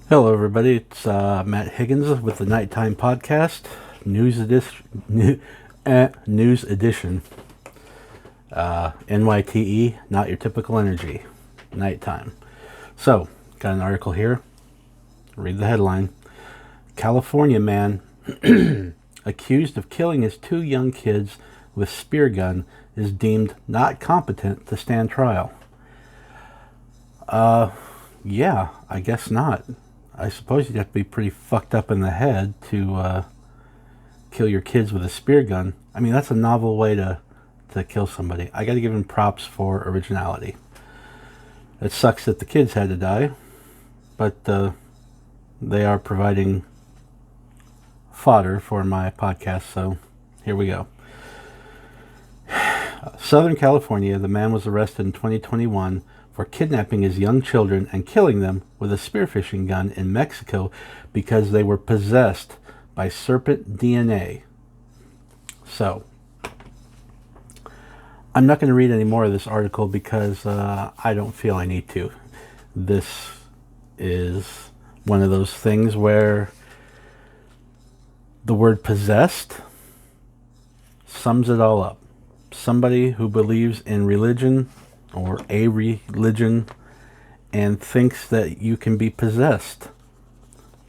Hello, everybody. It's Matt Higgins with the Nighttime Podcast, News Edition. News Edition. NYTE, not your typical energy. Nighttime. So, got an article here. Read the headline. California man accused of killing his two young kids with spear gun is deemed not competent to stand trial. Yeah, I guess not. I suppose you'd have to be pretty fucked up in the head to kill your kids with a spear gun. I mean, that's a novel way to kill somebody. I got to give him props for originality. It sucks that the kids had to die, but they are providing fodder for my podcast, so here we go. Southern California, the man was arrested in 2021 for kidnapping his young children and killing them with a spearfishing gun in Mexico because they were possessed by Serpent DNA. So, I'm not going to read any more of this article because I don't feel I need to. This is one of those things where the word possessed sums it all up. Somebody who believes in religion or a religion and thinks that you can be possessed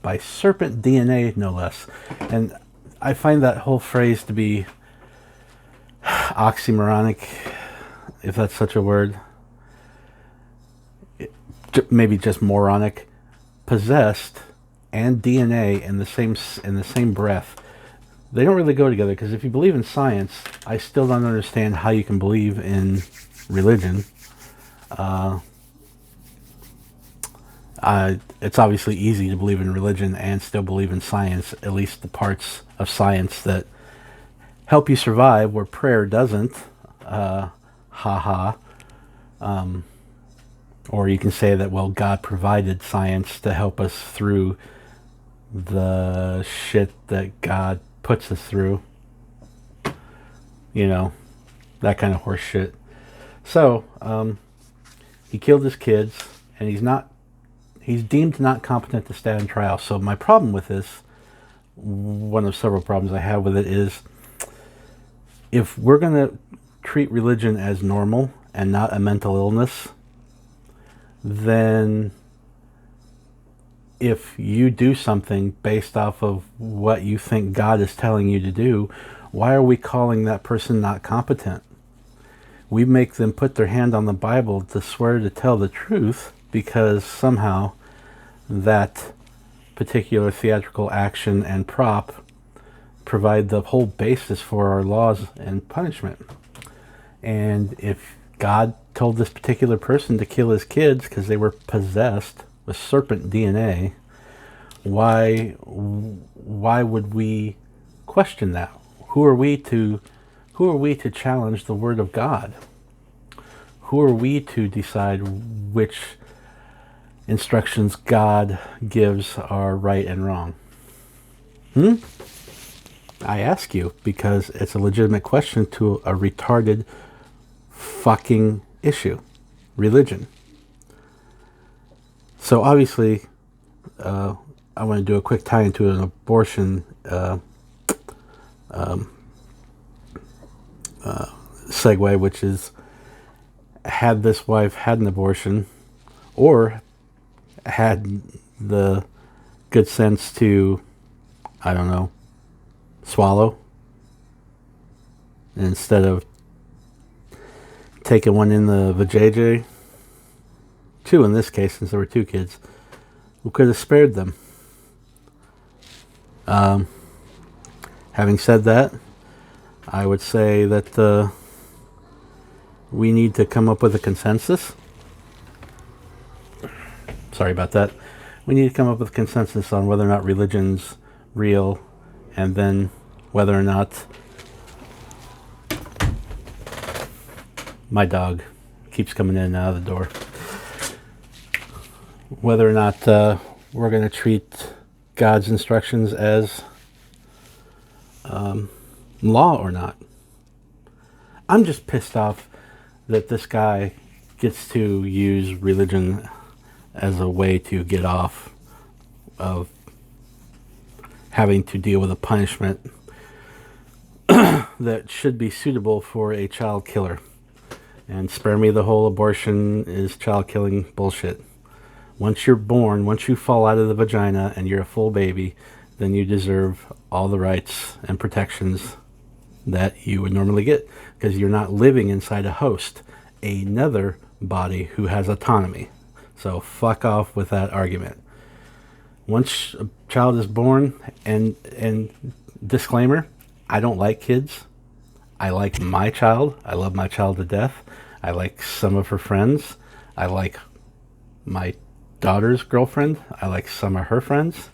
by serpent DNA, no less. And I find that whole phrase to be oxymoronic, if that's such a word. Maybe just moronic. Possessed and DNA in the same breath. They don't really go together, because if you believe in science, I still don't understand how you can believe in religion. It's obviously easy to believe in religion and still believe in science, at least the parts of science that help you survive, where prayer doesn't. Or you can say that, well, God provided science to help us through the shit that God puts us through. You know, that kind of horse shit. So, he killed his kids, and he's deemed not competent to stand trial. So my problem with this, one of several problems I have with it, is if we're going to treat religion as normal and not a mental illness, then if you do something based off of what you think God is telling you to do, why are we calling that person not competent? We make them put their hand on the Bible to swear to tell the truth because somehow that particular theatrical action and prop provide the whole basis for our laws and punishment. And if God told this particular person to kill his kids because they were possessed with serpent DNA, why would we question that? Who are we to challenge the word of God? Who are we to decide which instructions God gives are right and wrong? I ask you because it's a legitimate question to a retarded fucking issue. Religion. So obviously, I want to do a quick tie into an abortion segue, which is, had this wife had an abortion or had the good sense to, I don't know, swallow instead of taking one in the vajayjay, two in this case since there were two kids, we could have spared them. Having said that, I would say that we need to come up with a consensus. Sorry about that. We need to come up with a consensus on whether or not religion's real, and then whether or not my dog keeps coming in and out of the door. Whether or not we're going to treat God's instructions as law or not. I'm just pissed off that this guy gets to use religion as a way to get off of having to deal with a punishment that should be suitable for a child killer. And spare me the whole abortion is child killing bullshit. Once you're born, once you fall out of the vagina and you're a full baby, then you deserve all the rights and protections that you would normally get, because you're not living inside a host, another body who has autonomy. So fuck off with that argument. Once a child is born, and disclaimer, I don't like kids. I like my child. I love my child to death. I like some of her friends. I like my daughter's girlfriend. I like some of her friends.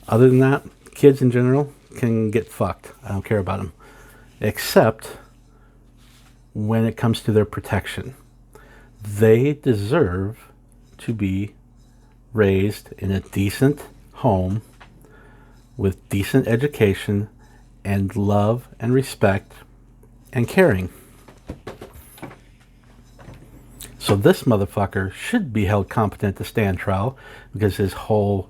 Other than that, kids in general can get fucked. I don't care about them. Except when it comes to their protection. They deserve to be raised in a decent home with decent education and love and respect and caring. So this motherfucker should be held competent to stand trial, because his whole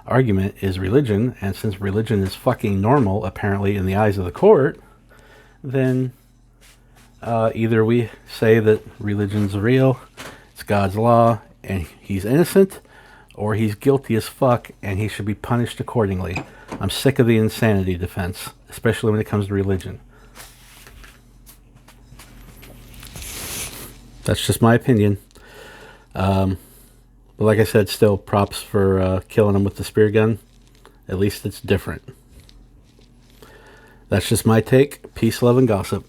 argument is religion, and since religion is fucking normal apparently in the eyes of the court, then either we say that religion's real, it's God's law, and he's innocent, or he's guilty as fuck and he should be punished accordingly. I'm sick of the insanity defense, especially when it comes to religion. That's just my opinion. But like I said, still props for killing him with the spear gun. At least it's different. That's just my take. Peace, love, and gossip.